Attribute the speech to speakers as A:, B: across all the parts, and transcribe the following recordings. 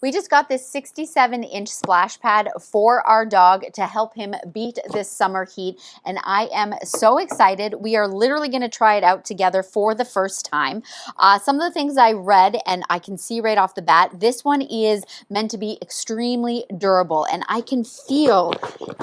A: We just got this 67-inch splash pad for our dog to help him beat this summer heat, and I am so excited. We are literally going to try it out together for the first time. Some of the things I read, and I can see right off the bat, this one is meant to be extremely durable, and I can feel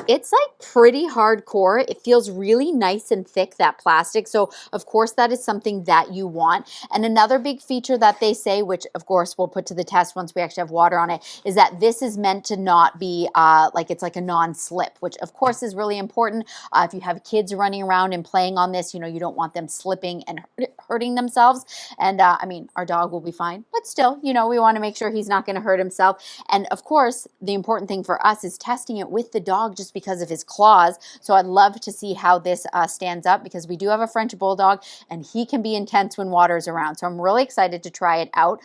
A: it's like pretty hardcore. It feels really nice and thick, that plastic, so of course that is something that you want. And another big feature that they say, which of course we'll put to the test once we actually have water on it, is that this is meant to not be like it's like a non-slip, which of course is really important. If you have kids running around and playing on this, you know, you don't want them slipping and hurting themselves. And I mean, our dog will be fine, but still, you know, we want to make sure he's not going to hurt himself. And of course, the important thing for us is testing it with the dog just because of his claws. So I'd love to see how this stands up, because we do have a French Bulldog and he can be intense when water is around. So I'm really excited to try it out.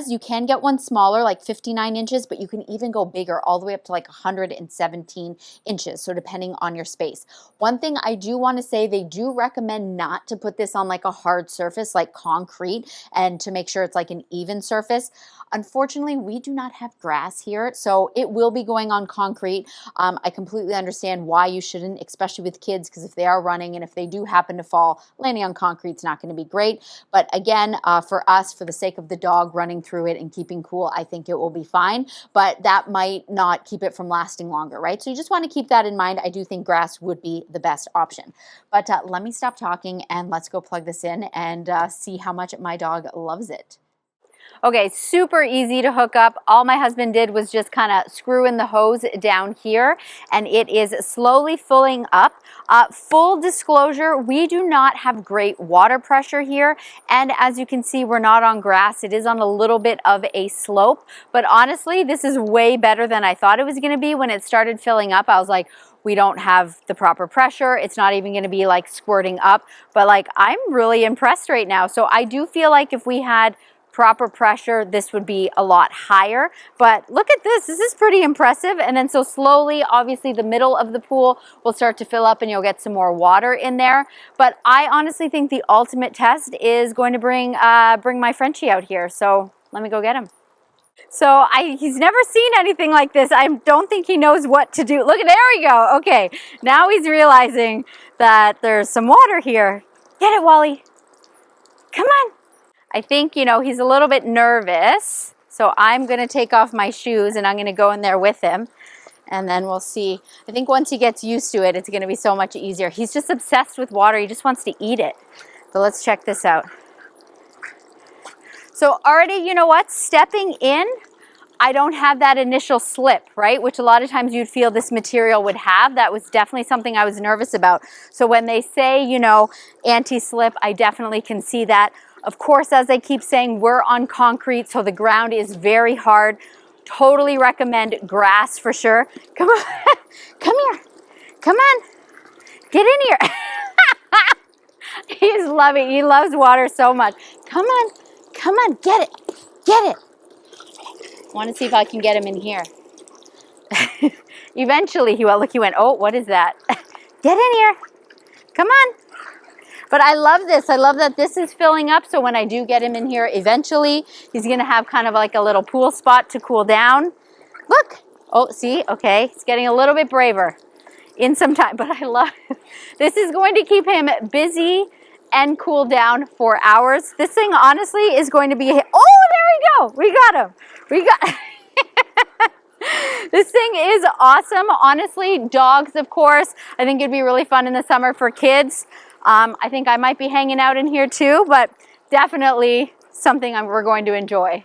A: You can get one smaller, like 59 inches, but you can even go bigger, all the way up to like 117 inches. So depending on your space. One thing I do want to say, they do recommend not to put this on like a hard surface like concrete, and to make sure it's like an even surface. Unfortunately, we do not have grass here, so it will be going on concrete. I completely understand why you shouldn't, especially with kids, because if they are running and if they do happen to fall, landing on concrete is not going to be great. But again, for us, for the sake of the dog running through it and keeping cool, I think it will be fine. But that might not keep it from lasting longer, right? So you just want to keep that in mind. I do think grass would be the best option. But let me stop talking and let's go plug this in and see how much my dog loves it. Okay, super easy to hook up. All my husband did was just kind of screw in the hose down here, and it is slowly filling up. Full disclosure, we do not have great water pressure here, and as you can see, we're not on grass. It is on a little bit of a slope, but honestly, this is way better than I thought it was going to be. When it started filling up, I was like, we don't have the proper pressure. It's not even going to be like squirting up, but like I'm really impressed right now. So I do feel like if we had proper pressure, this would be a lot higher. But look at this, this is pretty impressive. And then so slowly, obviously the middle of the pool will start to fill up and you'll get some more water in there. But I honestly think the ultimate test is going to bring my Frenchie out here. So let me go get him. So he's never seen anything like this. I don't think he knows what to do. Look, there we go. Okay, now he's realizing that there's some water here. Get it, Wally. Come on. I think, you know, he's a little bit nervous, so I'm going to take off my shoes and I'm going to go in there with him, and then we'll see. I think once he gets used to it, it's going to be so much easier. He's just obsessed with water. He just wants to eat it. But let's check this out. So already, you know what, stepping in, I don't have that initial slip, right? Which a lot of times you'd feel this material would have. That was definitely something I was nervous about. So when they say, you know, anti-slip, I definitely can see that. Of course, as I keep saying, we're on concrete, so the ground is very hard. Totally recommend grass for sure. Come on, come here, come on, get in here. He's loving it. He loves water so much. Come on, get it, get it. I want to see if I can get him in here. Eventually, he went, oh, what is that? Get in here, come on. But I love this. I love that this is filling up, so when I do get him in here eventually, he's going to have kind of like a little pool spot to cool down. Look. Oh, see? Okay. He's getting a little bit braver in some time, but I love it. This is going to keep him busy and cool down for hours. This thing, honestly, is going to be... Oh, there we go. We got him. We got... This thing is awesome. Honestly, dogs, of course. I think it'd be really fun in the summer for kids. I think I might be hanging out in here too, but definitely something we're going to enjoy.